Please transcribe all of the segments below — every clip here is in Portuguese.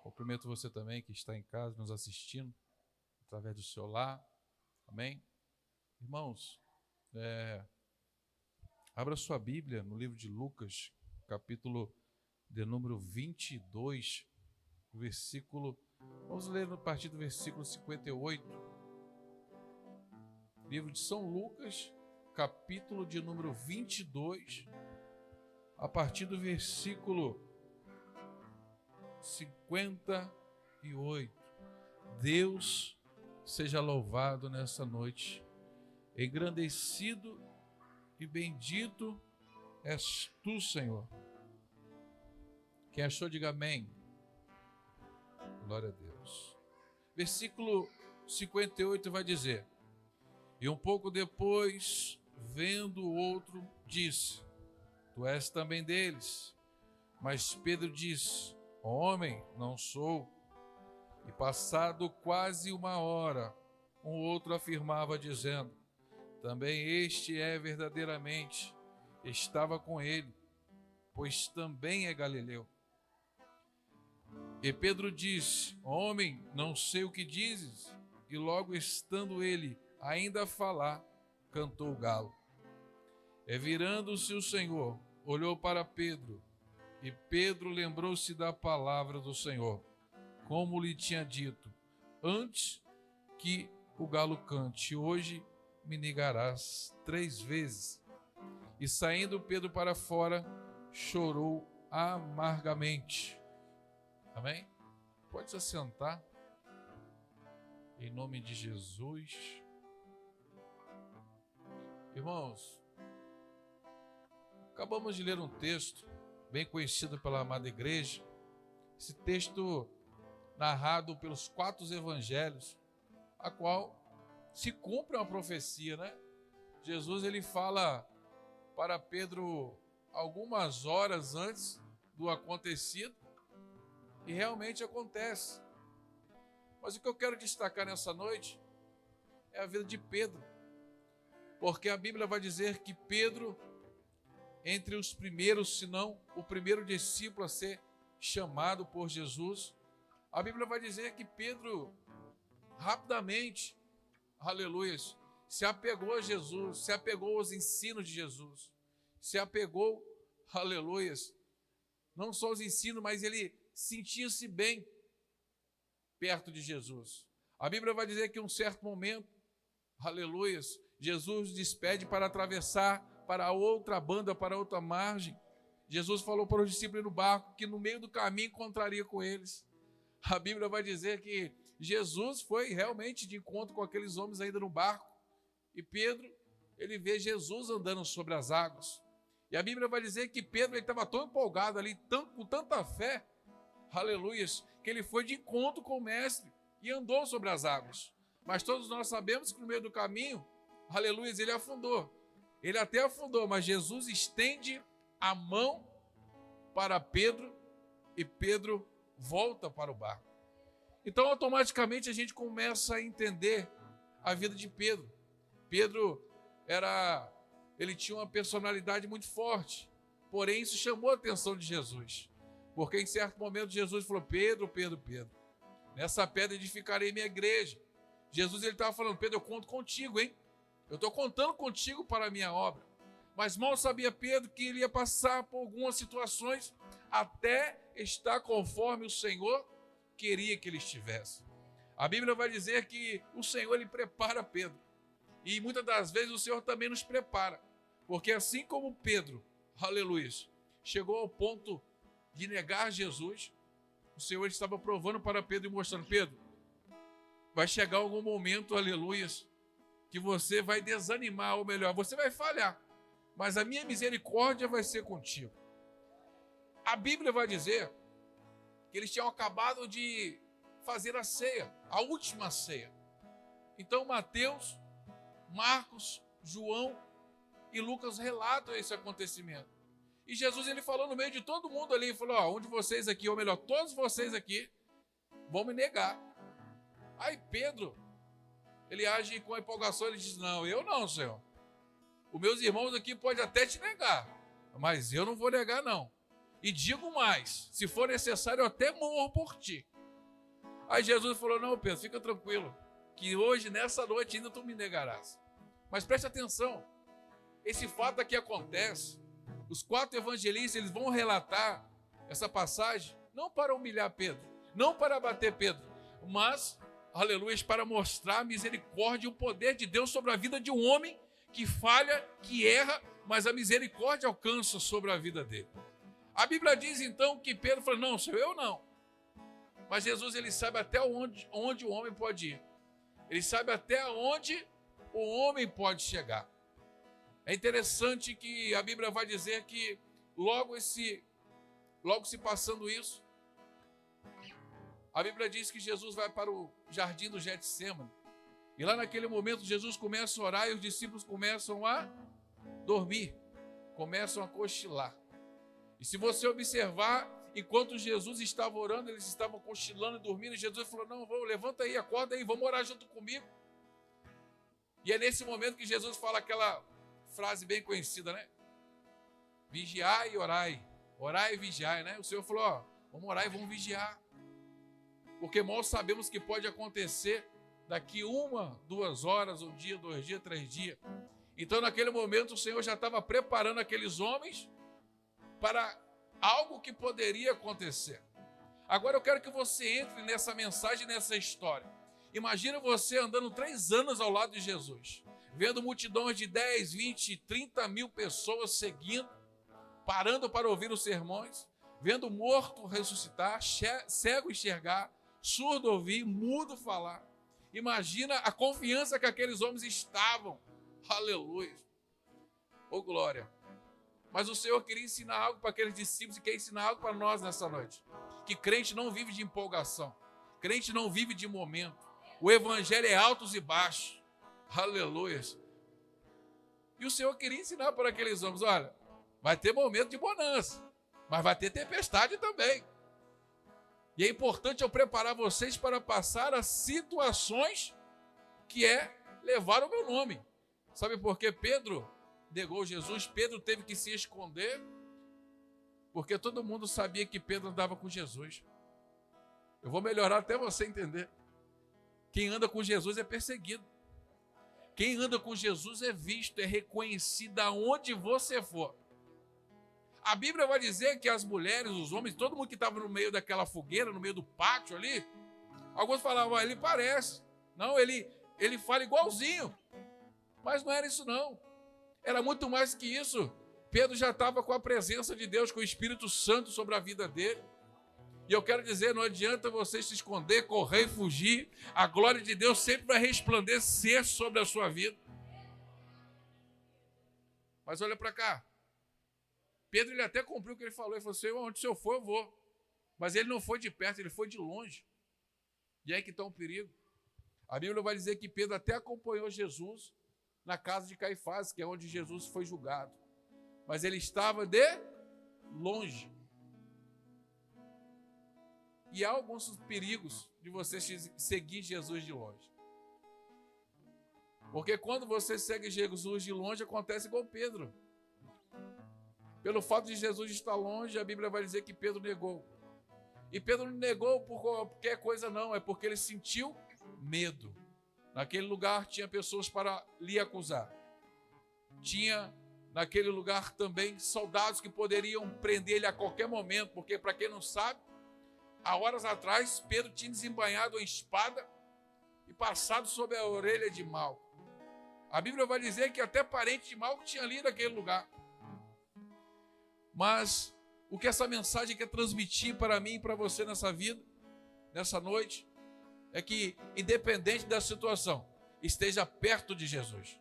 Cumprimento você também que está em casa nos assistindo, através do seu lar. Amém? Irmãos, abra sua Bíblia no livro de Lucas, capítulo de número 22, versículo... Vamos ler a partir do versículo 58. Livro de São Lucas, capítulo de número 22, a partir do versículo 58. Deus seja louvado nessa noite. Engrandecido e bendito és tu, Senhor. Quem achou, diga amém. Glória a Deus. Versículo 58 vai dizer: e um pouco depois, vendo o outro, disse: tu és também deles. Mas Pedro disse: homem, não sou. E passado quase uma hora, um outro afirmava, dizendo: também este é verdadeiramente. Estava com ele, pois também é galileu. E Pedro disse: homem, não sei o que dizes. E logo estando ele ainda a falar, cantou o galo. E virando-se o Senhor, olhou para Pedro, e Pedro lembrou-se da palavra do Senhor, como lhe tinha dito: antes que o galo cante, hoje me negarás 3 vezes. E saindo Pedro para fora, chorou amargamente. Amém? Pode se assentar. Em nome de Jesus. Irmãos, acabamos de ler um texto bem conhecido pela amada igreja. Esse texto narrado pelos 4 evangelhos, a qual se cumpre uma profecia, né? Jesus, ele fala para Pedro algumas horas antes do acontecido, e realmente acontece. Mas o que eu quero destacar nessa noite é a vida de Pedro, porque a Bíblia vai dizer que Pedro, entre os primeiros, se não o primeiro discípulo a ser chamado por Jesus, a Bíblia vai dizer que Pedro rapidamente, aleluia, se apegou a Jesus, se apegou aos ensinos de Jesus, se apegou, aleluia, não só aos ensinos, mas ele sentia-se bem perto de Jesus. A Bíblia vai dizer que em um certo momento, aleluia, Jesus despede para atravessar para outra banda, para outra margem. Jesus falou para os discípulos no barco que no meio do caminho encontraria com eles. A Bíblia vai dizer que Jesus foi realmente de encontro com aqueles homens ainda no barco. E Pedro, ele vê Jesus andando sobre as águas. E a Bíblia vai dizer que Pedro estava tão empolgado ali, com tanta fé, aleluias, que ele foi de encontro com o mestre e andou sobre as águas. Mas todos nós sabemos que no meio do caminho, aleluias, ele afundou. Ele até afundou, mas Jesus estende a mão para Pedro e Pedro volta para o barco. Então, automaticamente, a gente começa a entender a vida de Pedro. Pedro ele tinha uma personalidade muito forte, porém isso chamou a atenção de Jesus, porque em certo momento Jesus falou: Pedro, Pedro, Pedro, nessa pedra edificarei minha igreja. Jesus, ele estava falando: Pedro, eu conto contigo, hein? Eu estou contando contigo para a minha obra. Mas mal sabia Pedro que ele ia passar por algumas situações até estar conforme o Senhor queria que ele estivesse. A Bíblia vai dizer que o Senhor, ele prepara Pedro. E muitas das vezes o Senhor também nos prepara. Porque assim como Pedro, aleluia, chegou ao ponto de negar Jesus, o Senhor estava provando para Pedro e mostrando: Pedro, vai chegar algum momento, aleluia, que você vai desanimar, ou melhor, você vai falhar, mas a minha misericórdia vai ser contigo. A Bíblia vai dizer que eles tinham acabado de fazer a ceia, a última ceia. Então Mateus, Marcos, João e Lucas relatam esse acontecimento. E Jesus, ele falou no meio de todo mundo ali, ele falou: um de vocês aqui, ou melhor, todos vocês aqui vão me negar. Aí Pedro, ele age com empolgação, ele diz: não, eu não, Senhor. Os meus irmãos aqui podem até te negar, mas eu não vou negar, não. E digo mais, se for necessário, eu até morro por ti. Aí Jesus falou, não, Pedro, fica tranquilo, que hoje, nessa noite, ainda tu me negarás. Mas preste atenção, esse fato aqui acontece, os 4 evangelistas, eles vão relatar essa passagem, não para humilhar Pedro, não para bater Pedro, mas, aleluia, para mostrar a misericórdia e o poder de Deus sobre a vida de um homem que falha, que erra, mas a misericórdia alcança sobre a vida dele. A Bíblia diz então que Pedro falou, não, sou eu não. Mas Jesus, ele sabe até onde o homem pode ir. Ele sabe até onde o homem pode chegar. É interessante que a Bíblia vai dizer que logo se passando isso, a Bíblia diz que Jesus vai para o jardim do Getsêmani. E lá naquele momento Jesus começa a orar e os discípulos começam a dormir, começam a cochilar. E se você observar, enquanto Jesus estava orando, eles estavam cochilando e dormindo, e Jesus falou, não, levanta aí, acorda aí, vamos orar junto comigo. E é nesse momento que Jesus fala aquela frase bem conhecida, né? Vigiai e orai, orai e vigiai, né? O Senhor falou, ó, vamos orar e vamos vigiar. Porque mal sabemos que pode acontecer daqui 1, 2 horas, 1 dia, 2 dias, 3 dias. Então naquele momento o Senhor já estava preparando aqueles homens para algo que poderia acontecer. Agora eu quero que você entre nessa mensagem, nessa história. Imagina você andando 3 anos ao lado de Jesus, vendo multidões de 10, 20, 30 mil pessoas seguindo, parando para ouvir os sermões, vendo morto ressuscitar, cego enxergar, surdo ouvir, mudo falar. Imagina a confiança que aqueles homens estavam. Aleluia. Oh, glória. Mas o Senhor queria ensinar algo para aqueles discípulos e quer ensinar algo para nós nessa noite. Que crente não vive de empolgação. Crente não vive de momento. O evangelho é altos e baixos. Aleluia. E o Senhor queria ensinar para aqueles homens, olha, vai ter momento de bonança, mas vai ter tempestade também. E é importante eu preparar vocês para passar as situações que é levar o meu nome. Sabe por que Pedro negou Jesus? Pedro teve que se esconder, porque todo mundo sabia que Pedro andava com Jesus. Eu vou melhorar até você entender. Quem anda com Jesus é perseguido. Quem anda com Jesus é visto, é reconhecido aonde você for. A Bíblia vai dizer que as mulheres, os homens, todo mundo que estava no meio daquela fogueira, no meio do pátio ali, alguns falavam, ele parece. Não, ele fala igualzinho. Mas não era isso não. Era muito mais que isso. Pedro já estava com a presença de Deus, com o Espírito Santo sobre a vida dele. E eu quero dizer, não adianta você se esconder, correr e fugir. A glória de Deus sempre vai resplandecer sobre a sua vida. Mas olha para cá. Pedro, ele até cumpriu o que ele falou. Ele falou assim, onde o Senhor for, eu vou. Mas ele não foi de perto, ele foi de longe. E aí que está o perigo. A Bíblia vai dizer que Pedro até acompanhou Jesus na casa de Caifás, que é onde Jesus foi julgado. Mas ele estava de longe. E há alguns perigos de você seguir Jesus de longe. Porque quando você segue Jesus de longe, acontece igual Pedro. Pelo fato de Jesus estar longe, a Bíblia vai dizer que Pedro negou. E Pedro não negou por qualquer coisa não, é porque ele sentiu medo. Naquele lugar tinha pessoas para lhe acusar. Tinha naquele lugar também soldados que poderiam prender ele a qualquer momento, porque para quem não sabe, há horas atrás Pedro tinha desembainhado a espada e passado sobre a orelha de Malco. A Bíblia vai dizer que até parente de Malco tinha ali naquele lugar. Mas o que essa mensagem quer transmitir para mim e para você nessa vida, nessa noite, é que independente da situação, esteja perto de Jesus.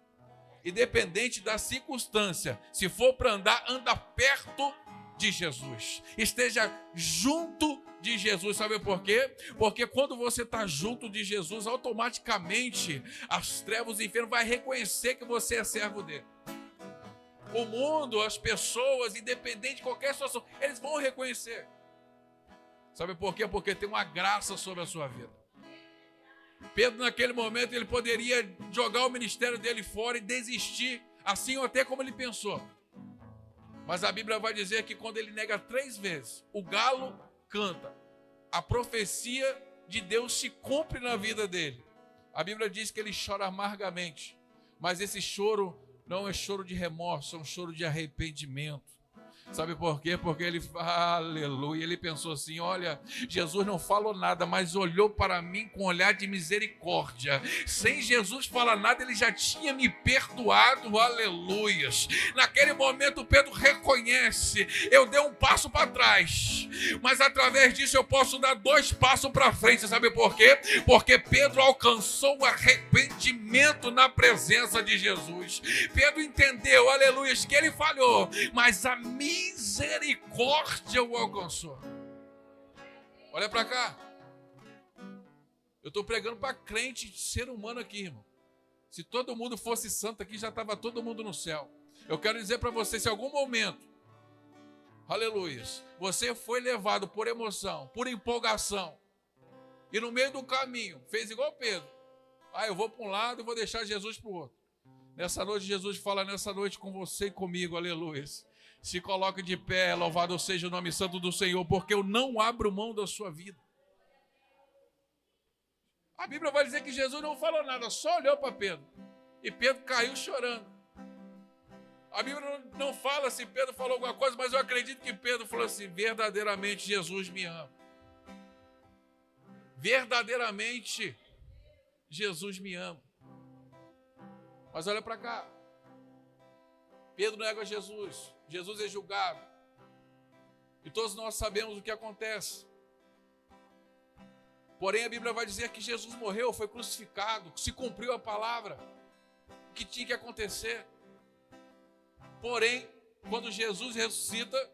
Independente da circunstância, se for para andar, anda perto de Jesus. Esteja junto de Jesus. Sabe por quê? Porque quando você está junto de Jesus, automaticamente as trevas do inferno vai reconhecer que você é servo dele. O mundo, as pessoas, independente de qualquer situação, eles vão reconhecer. Sabe por quê? Porque tem uma graça sobre a sua vida. Pedro, naquele momento, ele poderia jogar o ministério dele fora e desistir, assim ou até como ele pensou. Mas a Bíblia vai dizer que quando ele nega 3 vezes, o galo canta. A profecia de Deus se cumpre na vida dele. A Bíblia diz que ele chora amargamente. Mas esse choro não é choro de remorso, é um choro de arrependimento. Sabe por quê? Porque ele, aleluia, ele pensou assim, olha, Jesus não falou nada, mas olhou para mim com um olhar de misericórdia. Sem Jesus falar nada, ele já tinha me perdoado, aleluias. Naquele momento, Pedro reconhece, eu dei um passo para trás, mas através disso eu posso dar 2 passos para frente. Sabe por quê? Porque Pedro alcançou o arrependimento na presença de Jesus. Pedro entendeu, aleluias, que ele falhou, mas a misericórdia o alcançou. Olha para cá. Eu estou pregando para crente, ser humano aqui, irmão. Se todo mundo fosse santo aqui, já estava todo mundo no céu. Eu quero dizer para você, se em algum momento, aleluias, você foi levado por emoção, por empolgação, e no meio do caminho, fez igual Pedro. Eu vou para um lado e vou deixar Jesus para o outro. Nessa noite, Jesus fala nessa noite com você e comigo, aleluias. Se coloque de pé, louvado seja o nome santo do Senhor, porque eu não abro mão da sua vida. A Bíblia vai dizer que Jesus não falou nada, só olhou para Pedro. E Pedro caiu chorando. A Bíblia não fala se Pedro falou alguma coisa, mas eu acredito que Pedro falou assim, verdadeiramente Jesus me ama. Verdadeiramente Jesus me ama. Mas olha para cá. Pedro nega Jesus. Jesus é julgado. E todos nós sabemos o que acontece. Porém, a Bíblia vai dizer que Jesus morreu, foi crucificado, se cumpriu a palavra, o que tinha que acontecer. Porém, quando Jesus ressuscita,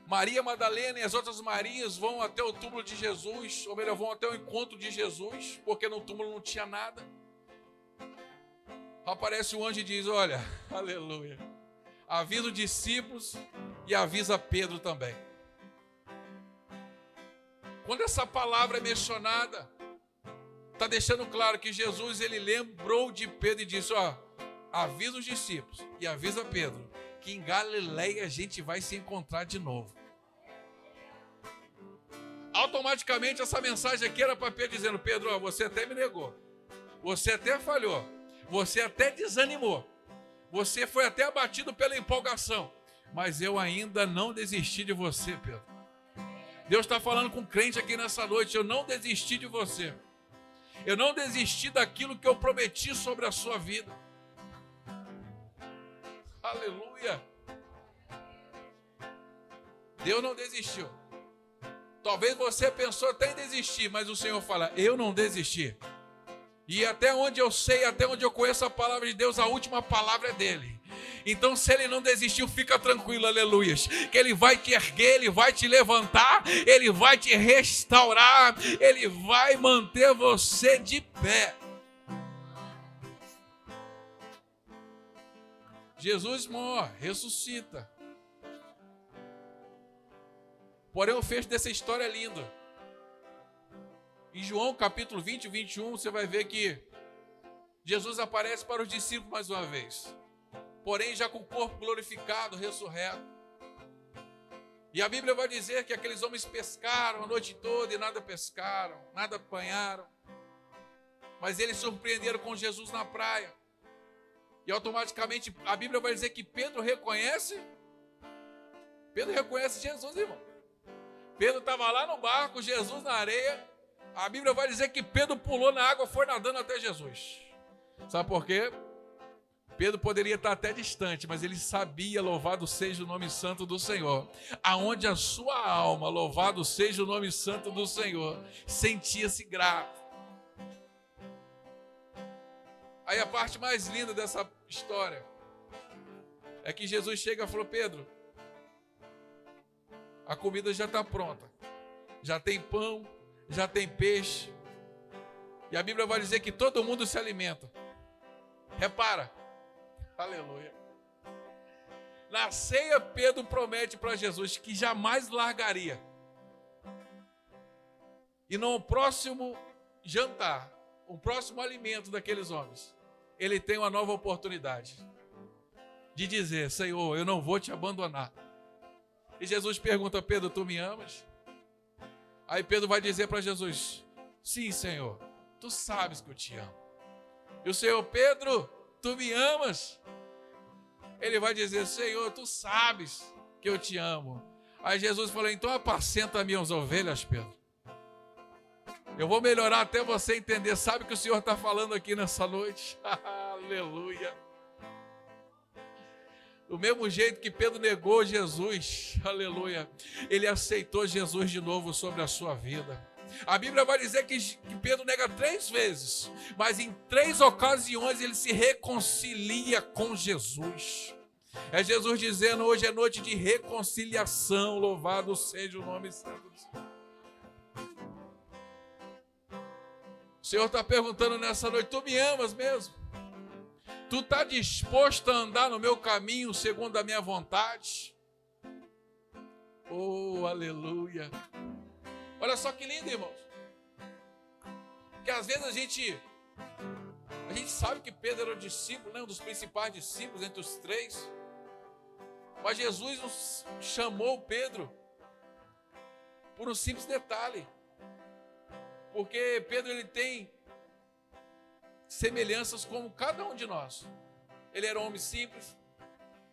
Maria Madalena e as outras Marias vão até o túmulo de Jesus, ou melhor, vão até o encontro de Jesus, porque no túmulo não tinha nada. Aparece um anjo e diz, olha, aleluia, avisa os discípulos e avisa Pedro também. Quando essa palavra é mencionada, está deixando claro que Jesus, ele lembrou de Pedro e disse, avisa os discípulos e avisa Pedro, que em Galileia a gente vai se encontrar de novo. Automaticamente essa mensagem aqui era para Pedro dizendo, Pedro, você até me negou, você até falhou, você até desanimou, você foi até abatido pela empolgação, mas eu ainda não desisti de você, Pedro. Deus está falando com crente aqui nessa noite, eu não desisti de você, eu não desisti daquilo que eu prometi sobre a sua vida. Aleluia. Deus não desistiu. Talvez você pensou até em desistir, mas o Senhor fala, eu não desisti. E até onde eu sei, até onde eu conheço a palavra de Deus, a última palavra é dele. Então, se ele não desistiu, fica tranquilo, aleluias, que ele vai te erguer, ele vai te levantar, ele vai te restaurar, ele vai manter você de pé. Jesus morre, ressuscita. Porém, o fecho dessa história é lindo. Em João capítulo 20 e 21, você vai ver que Jesus aparece para os discípulos mais uma vez. Porém, já com o corpo glorificado, ressurreto. E a Bíblia vai dizer que aqueles homens pescaram a noite toda e nada pescaram, nada apanharam. Mas eles surpreenderam com Jesus na praia. E automaticamente a Bíblia vai dizer que Pedro reconhece Jesus, irmão. Pedro estava lá no barco, Jesus na areia. A Bíblia vai dizer que Pedro pulou na água, foi nadando até Jesus. Sabe por quê? Pedro poderia estar até distante, mas ele sabia, louvado seja o nome santo do Senhor. Aonde a sua alma, louvado seja o nome santo do Senhor, sentia-se grato. Aí a parte mais linda dessa história é que Jesus chega e falou, Pedro, a comida já está pronta. Já tem pão, já tem peixe. E a Bíblia vai dizer que todo mundo se alimenta. Repara. Aleluia. Na ceia, Pedro promete para Jesus que jamais largaria. E no próximo jantar, o próximo alimento daqueles homens, ele tem uma nova oportunidade. de dizer: Senhor, eu não vou te abandonar. E Jesus pergunta: Pedro, tu me amas? Aí Pedro vai dizer para Jesus: sim, Senhor, tu sabes que eu te amo. E o Senhor: Pedro, tu me amas? Ele vai dizer: Senhor, tu sabes que eu te amo. Aí Jesus falou: então apacenta minhas ovelhas, Pedro. Eu vou melhorar até você entender. Sabe o que o Senhor está falando aqui nessa noite? Aleluia. Do mesmo jeito que Pedro negou Jesus, aleluia, ele aceitou Jesus de novo sobre a sua vida. A Bíblia vai dizer que Pedro nega 3 vezes, mas em 3 ocasiões ele se reconcilia com Jesus. É Jesus dizendo: hoje é noite de reconciliação, louvado seja o nome santo do Senhor. O Senhor está perguntando nessa noite: tu me amas mesmo? Tu está disposto a andar no meu caminho segundo a minha vontade? Oh, aleluia. Olha só que lindo, irmãos. Porque às vezes a gente sabe que Pedro era o discípulo, né? Um dos principais discípulos entre os 3. Mas Jesus nos chamou Pedro por um simples detalhe. Porque Pedro, ele tem semelhanças como cada um de nós. Ele era um homem simples,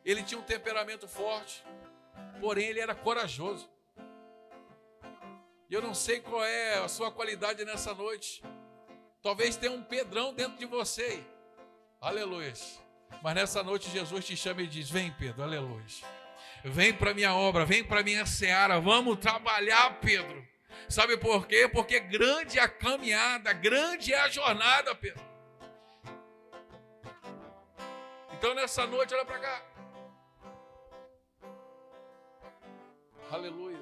ele tinha um temperamento forte, porém ele era corajoso. E eu não sei qual é a sua qualidade nessa noite. Talvez tenha um Pedrão dentro de você. Aleluia. Mas nessa noite Jesus te chama e diz: vem, Pedro, aleluia. Vem para a minha obra, vem para a minha seara, vamos trabalhar, Pedro. Sabe por quê? Porque grande é a caminhada, grande é a jornada, Pedro. Então nessa noite, olha para cá. Aleluia.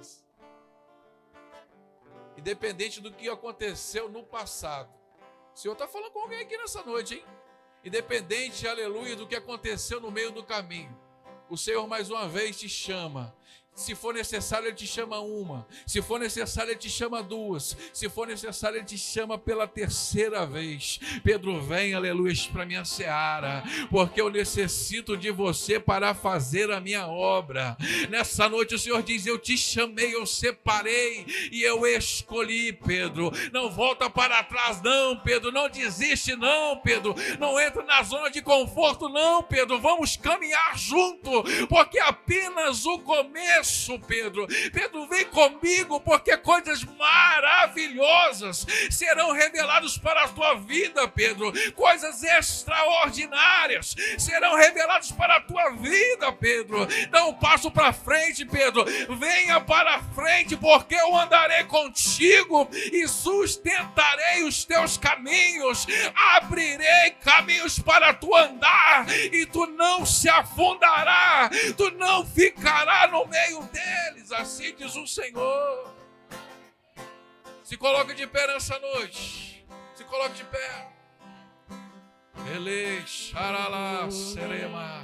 Independente do que aconteceu no passado. O Senhor está falando com alguém aqui nessa noite, hein? Independente, aleluia, do que aconteceu no meio do caminho. O Senhor mais uma vez te chama. Se for necessário, Ele te chama 1. Se for necessário, Ele te chama 2. Se for necessário, Ele te chama pela 3ª vez. Pedro, vem, aleluia, para a minha seara, porque eu necessito de você para fazer a minha obra. Nessa noite o Senhor diz: eu te chamei, eu separei e eu escolhi, Pedro. Não volta para trás não, Pedro. Não desiste não, Pedro. Não entra na zona de conforto não, Pedro. Vamos caminhar junto, porque apenas o começo, Pedro. Pedro, vem comigo, porque coisas maravilhosas serão reveladas para a tua vida, Pedro. Coisas extraordinárias serão reveladas para a tua vida, Pedro. Dá um passo para frente, Pedro. Venha para frente, porque eu andarei contigo e sustentarei os teus caminhos. Abrirei caminhos para tu andar e tu não se afundará. Tu não ficará no meio deles, assim diz o Senhor. Se coloque de pé nessa noite. Se coloque de pé. Ele xaralá serema.